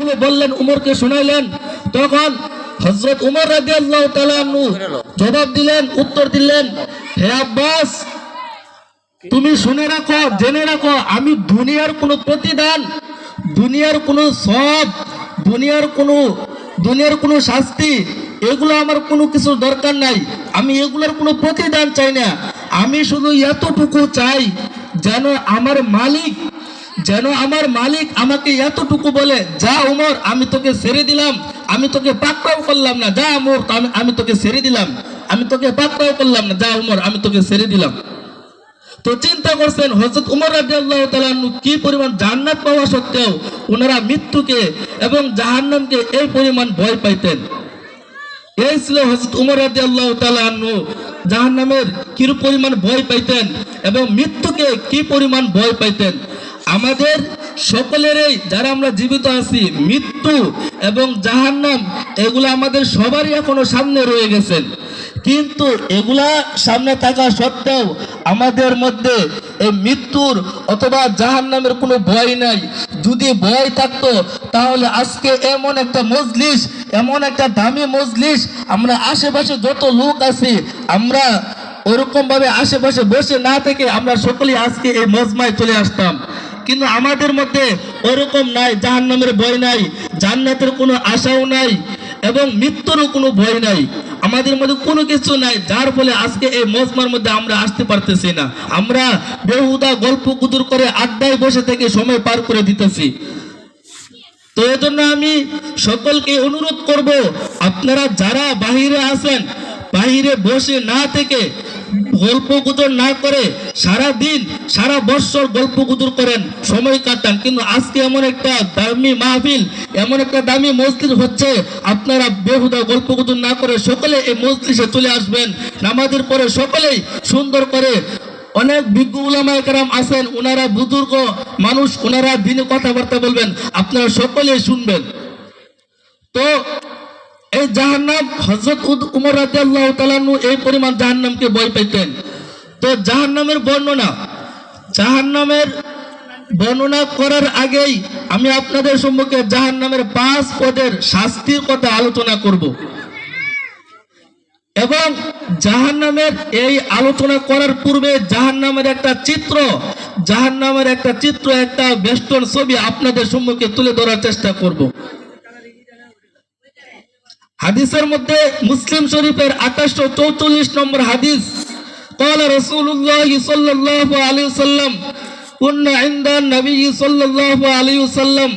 আমি বললেন, উমরকে শোনাইলেন। তখন হযরত উমর রাদিয়াল্লাহু তাআলা আনহু জবাব দিলেন, উত্তর দিলেন, হে আব্বাস, তুমি শুনে রাখো, জেনে রাখো, আমি দুনিয়ার কোনো প্রতিদান, দুনিয়ার কোনো সওয়াব, দুনিয়ার কোনো শাস্তি, এগুলো আমার কোনো কিছু দরকার নাই। আমি এগুলোর কোনো প্রতিদান চাই না। আমি শুধু এতটুকু চাই, যেন আমার মালিক আমাকে এতটুকু বলে, যা উমর, আমি তোকে ছেড়ে দিলাম, আমি তোকে পাকড়াও করলাম না, যা উমর, আমি তোকে ছেড়ে দিলাম, আমি তোকে পাকড়াও করলাম না, যা উমর, আমি তোকে ছেড়ে দিলাম। তো চিন্তা করছেন হযরত উমর রাদিয়াল্লাহু তাআলা আনহু কি পরিমাণ জান্নাত পাওয়া সত্ত্বেও ওনারা মৃত্যুকে এবং জাহান্নামকে এই পরিমাণ ভয় পাইতেন। এই ছিল হযরত উমর রাদিয়াল্লাহু তাআলা আনহু জাহান্নামের কি পরিমাণ ভয় পাইতেন এবং মৃত্যুকে কি পরিমাণ ভয় পাইতেন। আমাদের সকলেরই, যারা আমরা জীবিত আছি, মৃত্যু এবং জাহান্নাম এগুলো আমাদের সবারই এখনো সামনে রয়ে গেছেন। কিন্তু এগুলা সামনে থাকা সত্ত্বেও আমাদের মধ্যে এই মৃত্যুর অথবা জাহান্নামের কোনো ভয় নাই। যদি ভয় থাকতো তাহলে আজকে এমন একটা মজলিস, এমন একটা দামি মজলিস, আমরা আশেপাশে যত লোক আছি, আমরা ওরকম ভাবে আশেপাশে বসে না থেকে আমরা সকলেই আজকে এই মজমায় চলে আসতাম। কিন্তু আমাদের মধ্যে ওরকম নাই, জাহান্নামের ভয় নাই, জান্নাতের কোনো আশাও নাই এবং মৃত্যুরও কোনো ভয় নাই। আমাদের মধ্যে কোনো কিছু নাই, যার ফলে আজকে এই মজমার মধ্যে আমরা আসতে পারতেছি না। আমরা বেহুদা গল্প গুজর করে আড্ডায় বসে থেকে সময় পার করে দিতেছি। তো এজন্য আমি সকলকে অনুরোধ করব, আপনারা যারা বাহিরে আছেন, বাহিরে বসে না থেকে, গল্প গুজর না করে, সারা দিন সারা বছর গল্প গুজর করেন, সময় কাটান, কিন্তু আজকে এমন একটা দামি মাহফিল, এমন একটা দামি মজলিস হচ্ছে, আপনারা বেহুদা গল্প গুজর না করে সকলে এই মজলিসে চলে আসবেন। নামাজের পরে সকলেই সুন্দর করে, অনেক বিজ্ঞ উলামায়ে কেরাম আছেন, ওনারা বুজুর্গ মানুষ, ওনারা দিনে কথাবার্তা বলবেন, আপনারা সকলেই শুনবেন। তো এই জাহান্নাম, হযরত উমর রাদিয়াল্লাহু তাআলা আনহু এই পরিমাণ জাহান্নামকে ভয় পেতেন। তো জাহান্নামের বর্ণনা করার আগেই আমি আপনাদের সম্মুখে জাহান্নামের 5 পদের শাস্তির কথা আলোচনা করব এবং জাহান্নামের এই আলোচনা করার পূর্বে জাহান্নামের একটা চিত্র, একটা বেষ্টন ছবি আপনাদের সম্মুখে তুলে ধরার চেষ্টা করব। হাদিসের মধ্যে মুসলিম শরীফের 2844 নম্বর হাদিস, قال رسول الله صلى الله عليه وسلم كنا عند النبي صلى الله عليه وسلم